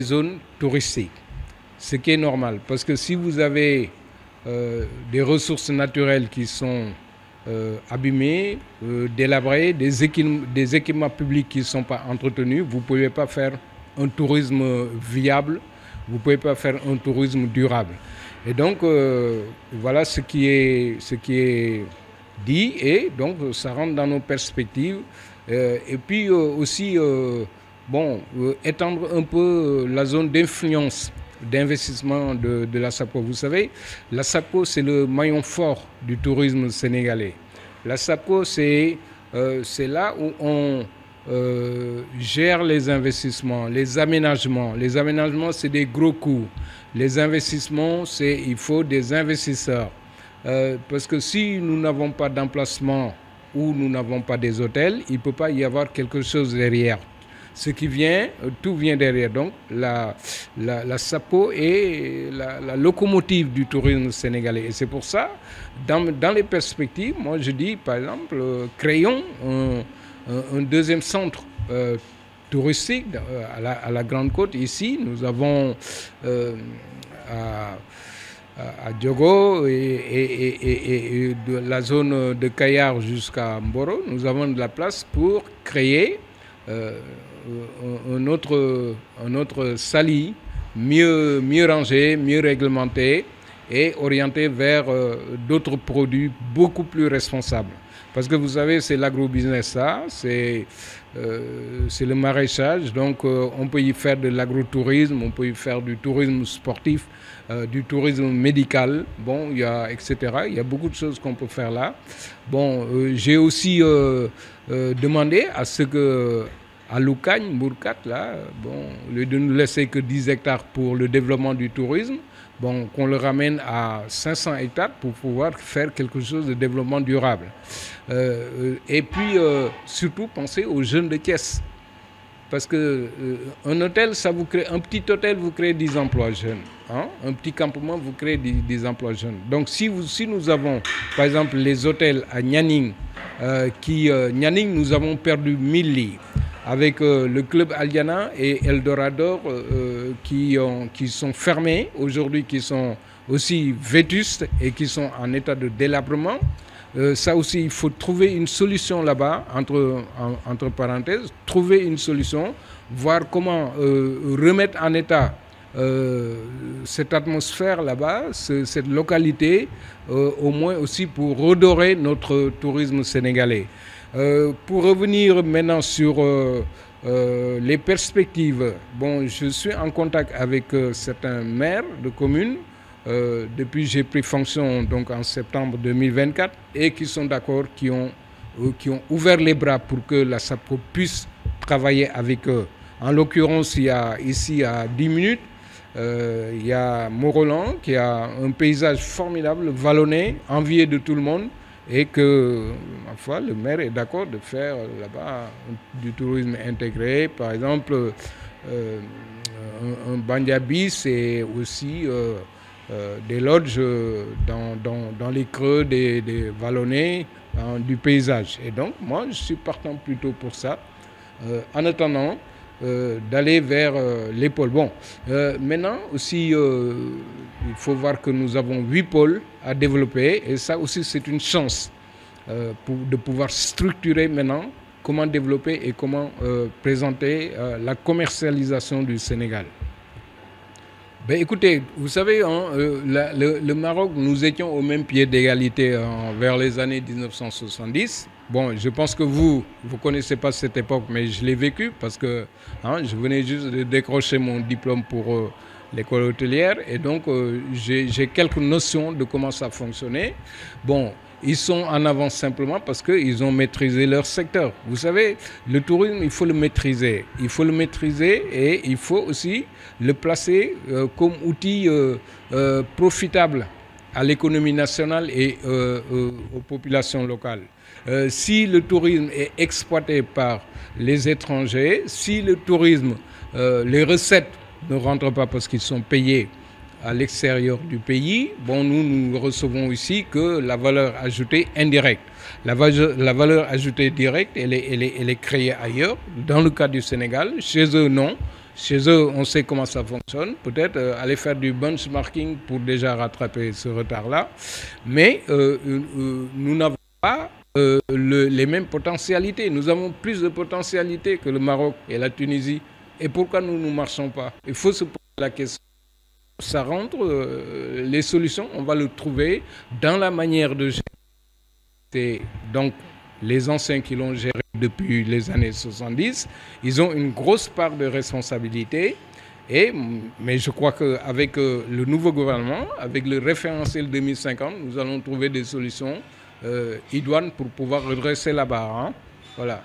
zones touristiques, ce qui est normal. Parce que si vous avez des ressources naturelles qui sont abîmées, délabrées, des équipements publics qui ne sont pas entretenus, vous ne pouvez pas faire un tourisme viable, vous ne pouvez pas faire un tourisme durable. Et donc, voilà ce qui est dit, et donc ça rentre dans nos perspectives. Et puis aussi, étendre un peu la zone d'influence d'investissement de la SAPCO. Vous savez, la SAPCO, c'est le maillon fort du tourisme sénégalais. La SAPCO, c'est là où on gère les investissements, les aménagements. Les aménagements, c'est des gros coûts. Les investissements, il faut des investisseurs. Parce que si nous n'avons pas d'emplacement ou nous n'avons pas des hôtels, il ne peut pas y avoir quelque chose derrière. Ce qui vient, tout vient derrière. Donc la SAPCO est la locomotive du tourisme sénégalais. Et c'est pour ça, dans les perspectives, moi je dis par exemple, créons un deuxième centre touristique à la Grande Côte. Ici, nous avons à Diogo et de la zone de Kayar jusqu'à Mboro, nous avons de la place pour créer un autre Saly mieux rangé, mieux réglementé et orienté vers d'autres produits beaucoup plus responsables. Parce que vous savez, c'est l'agrobusiness, ça, c'est le maraîchage, donc on peut y faire de l'agrotourisme, on peut y faire du tourisme sportif, du tourisme médical, bon, etc. Il y a beaucoup de choses qu'on peut faire là. Bon, j'ai aussi demandé à ce que à Loukagne, Mourkat, là, bon, au lieu de nous laisser que 10 hectares pour le développement du tourisme, bon, qu'on le ramène à 500 hectares pour pouvoir faire quelque chose de développement durable. Et puis, surtout, penser aux jeunes de Thiès. Parce qu'un hôtel, un petit hôtel, vous créez 10 emplois jeunes. Hein? Un petit campement, vous créez 10 emplois jeunes. Donc, si nous avons, par exemple, les hôtels à Nianing, Nianing, nous avons perdu 1000 lits. Avec le club Aliana et Eldorado qui sont fermés aujourd'hui, qui sont aussi vétustes et qui sont en état de délabrement. Ça aussi, il faut trouver une solution là-bas, entre parenthèses, trouver une solution, voir comment remettre en état cette atmosphère là-bas, cette localité, au moins aussi pour redorer notre tourisme sénégalais. Pour revenir maintenant sur les perspectives, bon, je suis en contact avec certains maires de communes depuis que j'ai pris fonction donc en septembre 2024 et qui sont d'accord, qui ont ouvert les bras pour que la SAPCO puisse travailler avec eux. En l'occurrence, il y a ici à 10 minutes, il y a Morolan qui a un paysage formidable, vallonné, envié de tout le monde. Et que, ma foi, le maire est d'accord de faire là-bas du tourisme intégré. Par exemple, un Bandiabi, c'est aussi des lodges dans les creux des vallonnés du paysage. Et donc, moi, je suis partant plutôt pour ça. En attendant, d'aller vers les pôles. Bon, maintenant aussi, il faut voir que nous avons 8 pôles à développer et ça aussi c'est une chance de pouvoir structurer maintenant comment développer et comment présenter la commercialisation du Sénégal. Ben, écoutez, vous savez, hein, le Maroc, nous étions au même pied d'égalité vers les années 1970. Bon, je pense que vous connaissez pas cette époque, mais je l'ai vécu parce que je venais juste de décrocher mon diplôme pour l'école hôtelière et donc j'ai quelques notions de comment ça fonctionnait. Bon, ils sont en avance simplement parce qu'ils ont maîtrisé leur secteur. Vous savez, le tourisme, il faut le maîtriser. Il faut le maîtriser et il faut aussi le placer comme outil profitable à l'économie nationale et aux populations locales. Si le tourisme est exploité par les étrangers, si le tourisme, les recettes ne rentrent pas parce qu'ils sont payés à l'extérieur du pays, bon, nous recevons ici que la valeur ajoutée indirecte. La valeur ajoutée directe, elle est créée ailleurs, dans le cas du Sénégal. Chez eux, non. Chez eux, on sait comment ça fonctionne. Peut-être aller faire du benchmarking pour déjà rattraper ce retard-là. Mais nous n'avons pas les mêmes potentialités. Nous avons plus de potentialités que le Maroc et la Tunisie. Et pourquoi nous ne marchons pas? Il faut se poser la question. Ça rentre, les solutions, on va le trouver dans la manière de gérer. Donc, les anciens qui l'ont géré depuis les années 70, ils ont une grosse part de responsabilité. Mais je crois qu'avec le nouveau gouvernement, avec le référentiel 2050, nous allons trouver des solutions idoines pour pouvoir redresser la barre. Hein. Voilà.